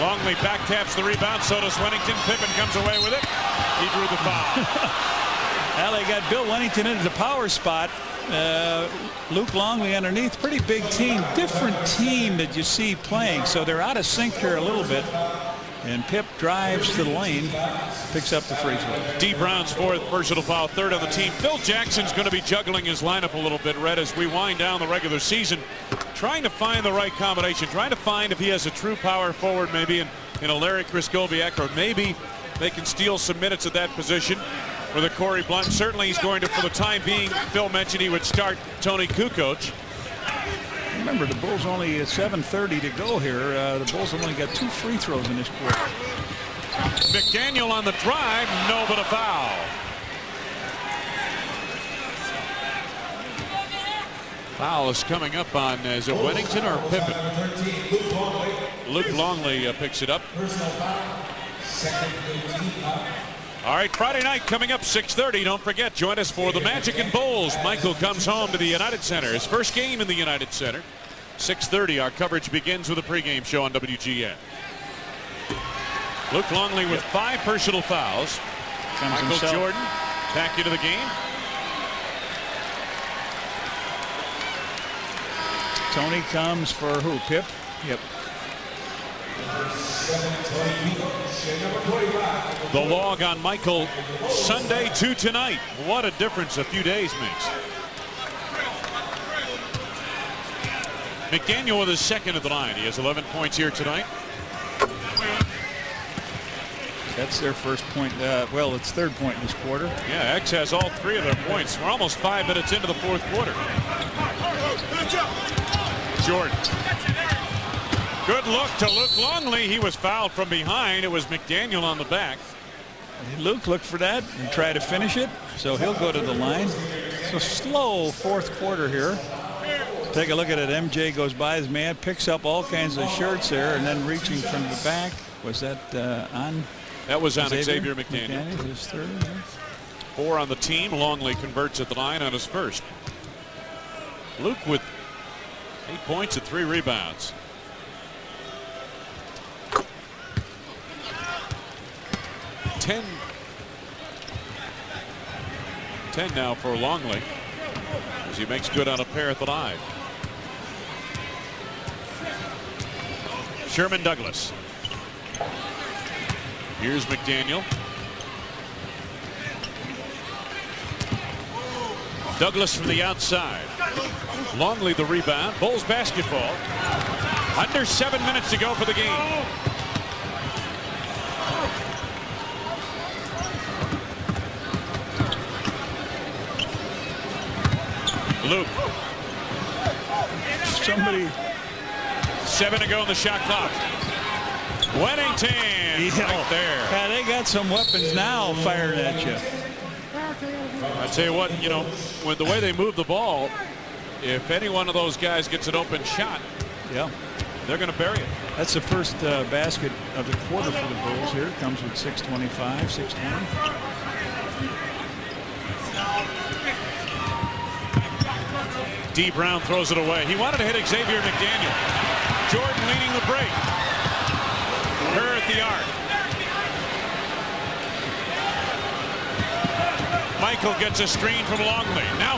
Longley back taps the rebound. So does Wennington. Pippen comes away with it. He drew the foul. Well, they got Bill Wennington into the power spot. Luke Longley underneath. Pretty big team. Different team that you see playing. So they're out of sync here a little bit. And Pip drives to the lane, picks up the free throw. D. Brown's fourth personal foul, third on the team. Phil Jackson's going to be juggling his lineup a little bit, Red, as we wind down the regular season, trying to find the right combination, trying to find if he has a true power forward maybe in a Larry Krzyzkowiak, or maybe they can steal some minutes at that position with a Corey Blunt. Certainly he's going to, for the time being, Phil mentioned he would start Tony Kukoc. Remember, the Bulls only 7:30 to go here. The Bulls have only got 2 free throws in this quarter. McDaniel on the drive, no, but a foul. Foul is coming up on, is it Wennington or Pippen? Luke Longley picks it up. All right, Friday night coming up, 6:30. Don't forget, join us for the Magic and Bulls. Michael comes home to the United Center. His first game in the United Center. 6:30, our coverage begins with a pregame show on WGN. Luke Longley with 5 personal fouls. Michael Jordan back into the game. Tony comes for who? Pip? Yep. The log on Michael Sunday to tonight. What a difference a few days makes. McDaniel with his second at the line. He has 11 points here tonight. That's their first point. Well, it's third point in this quarter. Yeah, X has all 3 of their points. We're almost 5 minutes into the fourth quarter. Jordan. Good look to Luke Longley. He was fouled from behind. It was McDaniel on the back. Luke looked for that and try to finish it, so he'll go to the line. So slow fourth quarter here. Take a look at it. MJ goes by his man, picks up all kinds of shirts there, and then reaching from the back. Was that on? That was on Xavier McDaniel. His third. 4 on the team. Longley converts at the line on his first. Luke with 8 points and 3 rebounds. Ten now for Longley as he makes good on a pair at the line. Sherman Douglas. Here's McDaniel. Douglas from the outside. Longley the rebound. Bulls basketball. Under 7 minutes to go for the game. Luke. Somebody. 7 to go in the shot clock. Wennington right there. Yeah, they got some weapons now firing at you. I tell you what, you know, with the way they move the ball, if any one of those guys gets an open shot, yeah, they're going to bury it. That's the first basket of the quarter for the Bulls here. It comes with 6:25, 6:20. D. Brown throws it away. He wanted to hit Xavier McDaniel. Jordan leading the break. Her at the arc. Michael gets a screen from Longley. Now,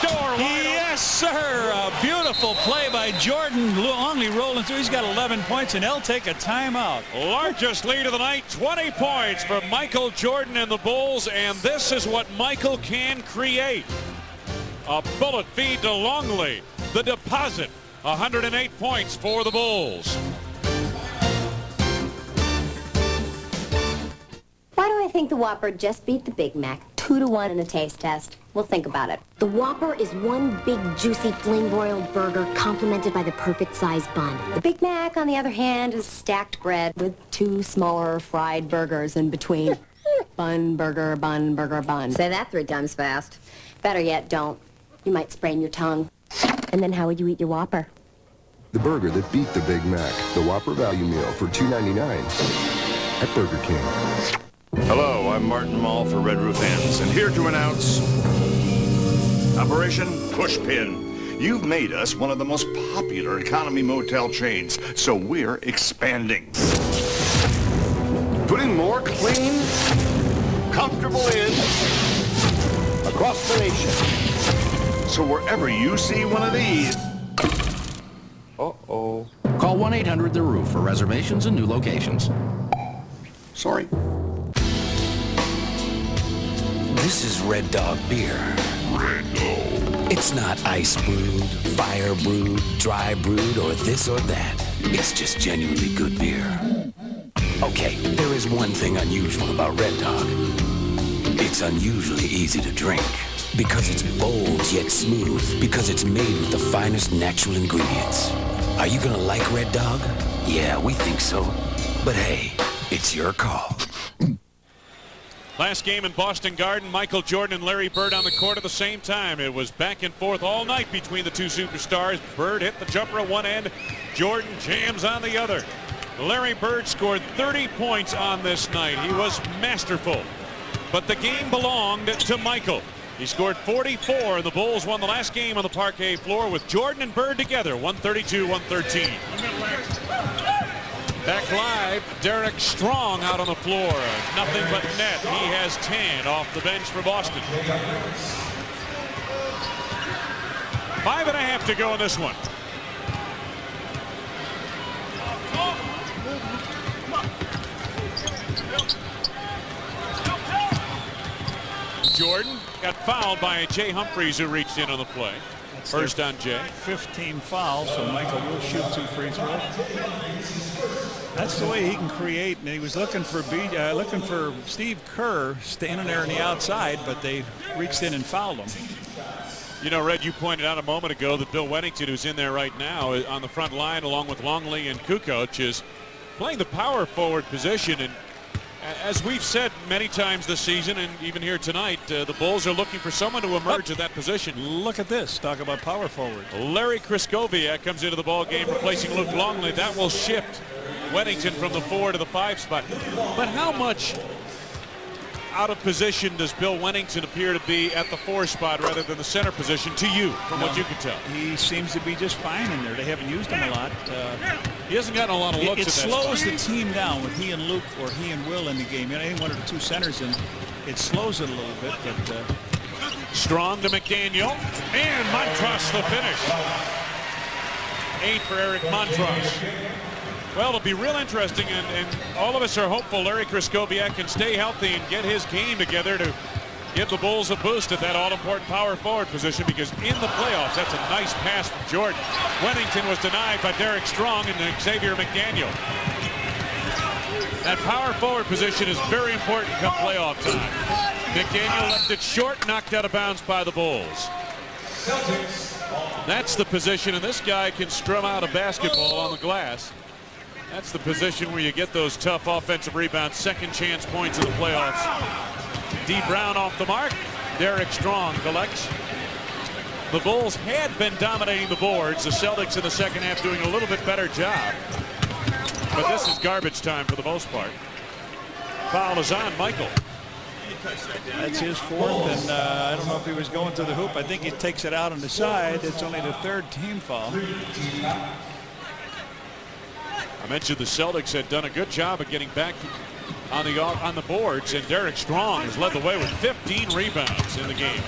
door wide yes, sir. A beautiful play by Jordan. Longley rolling through. He's got 11 points, and he'll take a timeout. Largest lead of the night, 20 points for Michael Jordan and the Bulls, and this is what Michael can create. A bullet feed to Longley. The deposit, 108 points for the Bulls. Why do I think the Whopper just beat the Big Mac 2-1 in a taste test? We'll think about it. The Whopper is one big, juicy, flame-broiled burger complemented by the perfect size bun. The Big Mac, on the other hand, is stacked bread with 2 smaller fried burgers in between. Bun, burger, bun, burger, bun. Say that 3 times fast. Better yet, don't. You might sprain your tongue. And then how would you eat your Whopper? The burger that beat the Big Mac. The Whopper Value Meal for $2.99 at Burger King. Hello, I'm Martin Mull for Red Roof Inns, and here to announce Operation Pushpin. You've made us one of the most popular economy motel chains, so we're expanding. Putting more clean, comfortable inns across the nation. So wherever you see one of these... Uh-oh. Call 1-800-THE-ROOF for reservations and new locations. Sorry. This is Red Dog beer. It's not ice brewed, fire brewed, dry brewed, or this or that. It's just genuinely good beer. Okay, there is one thing unusual about Red Dog. It's unusually easy to drink. Because it's bold yet smooth. Because it's made with the finest natural ingredients. Are you gonna like Red Dog? Yeah, we think so. But hey, it's your call. Last game in Boston Garden, Michael Jordan and Larry Bird on the court at the same time. It was back and forth all night between the two superstars. Bird hit the jumper at one end. Jordan jams on the other. Larry Bird scored 30 points on this night. He was masterful. But the game belonged to Michael. He scored 44, and the Bulls won the last game on the parquet floor with Jordan and Bird together, 132-113. Back live, Derek Strong out on the floor. Nothing but net. He has 10 off the bench for Boston. 5.5 to go in this one. Jordan got fouled by Jay Humphries, who reached in on the play. First on Jay. 15 fouls, so Michael will shoot 2 free throws. That's the way he can create. And he was looking for Steve Kerr standing there on the outside, but they reached in and fouled him. You know, Red, you pointed out a moment ago that Bill Wennington, who's in there right now on the front line along with Longley and Kukoc, is playing the power forward position. And as we've said many times this season and even here tonight, the Bulls are looking for someone to emerge at that position. Look at this. Talk about power forward. Larry Kryskowiak comes into the ball game replacing Luke Longley. That will shift Wennington from the 4 to the 5 spot. But how much out of position does Bill Wennington appear to be at the 4 spot rather than the center position to you, from what you can tell? He seems to be just fine in there. They haven't used him a lot. He hasn't gotten a lot of looks. It slows the team down with he and Luke or he and Will in the game. You know, any one of the 2 centers in, it slows it a little bit. But Strong to McDaniel, and Montross the finish. 8 for Eric Montross. Well, it'll be real interesting, and all of us are hopeful Larry Kryskowiak can stay healthy and get his game together to give the Bulls a boost at that all-important power forward position, because in the playoffs, that's a nice pass from Jordan. Wennington was denied by Derek Strong and Xavier McDaniel. That power forward position is very important come playoff time. McDaniel left it short, knocked out of bounds by the Bulls. That's the position, and this guy can strum out a basketball on the glass. That's the position where you get those tough offensive rebounds, second chance points in the playoffs. D. Brown off the mark. Derek Strong collects. The Bulls had been dominating the boards. The Celtics in the second half doing a little bit better job. But this is garbage time for the most part. Foul is on Michael. that's his 4th, and I don't know if he was going to the hoop. I think he takes it out on the side. It's only the 3rd team foul. I mentioned the Celtics had done a good job of getting back on the boards, and Derek Strong has led the way with 15 rebounds in the game.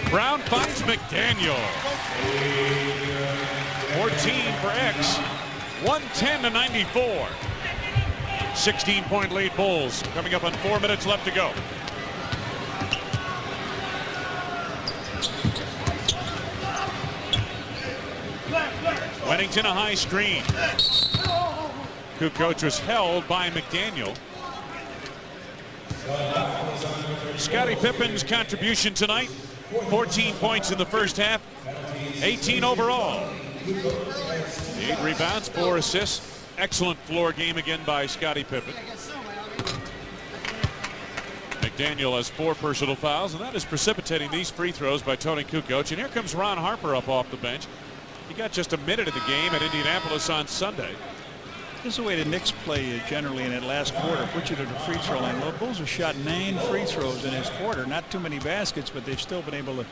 Brown finds McDaniel. 14 for X. 110-94. 16-point lead Bulls coming up on 4 minutes left to go. Wennington a high screen. Kukoc was held by McDaniel. Scottie Pippen's contribution tonight, 14 points in the first half, 18 overall. 8 rebounds, 4 assists. Excellent floor game again by Scottie Pippen. McDaniel has 4 personal fouls, and that is precipitating these free throws by Tony Kukoc. And here comes Ron Harper up off the bench. He got just a minute in the game at Indianapolis on Sunday. This is the way the Knicks play generally in that last quarter. Put you to the free throw line. Well, the Bulls have shot 9 free throws in this quarter. Not too many baskets, but they've still been able to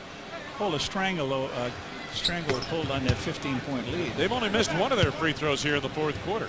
pull a Strangler pulled on that 15-point lead. They've only missed one of their free throws here in the fourth quarter.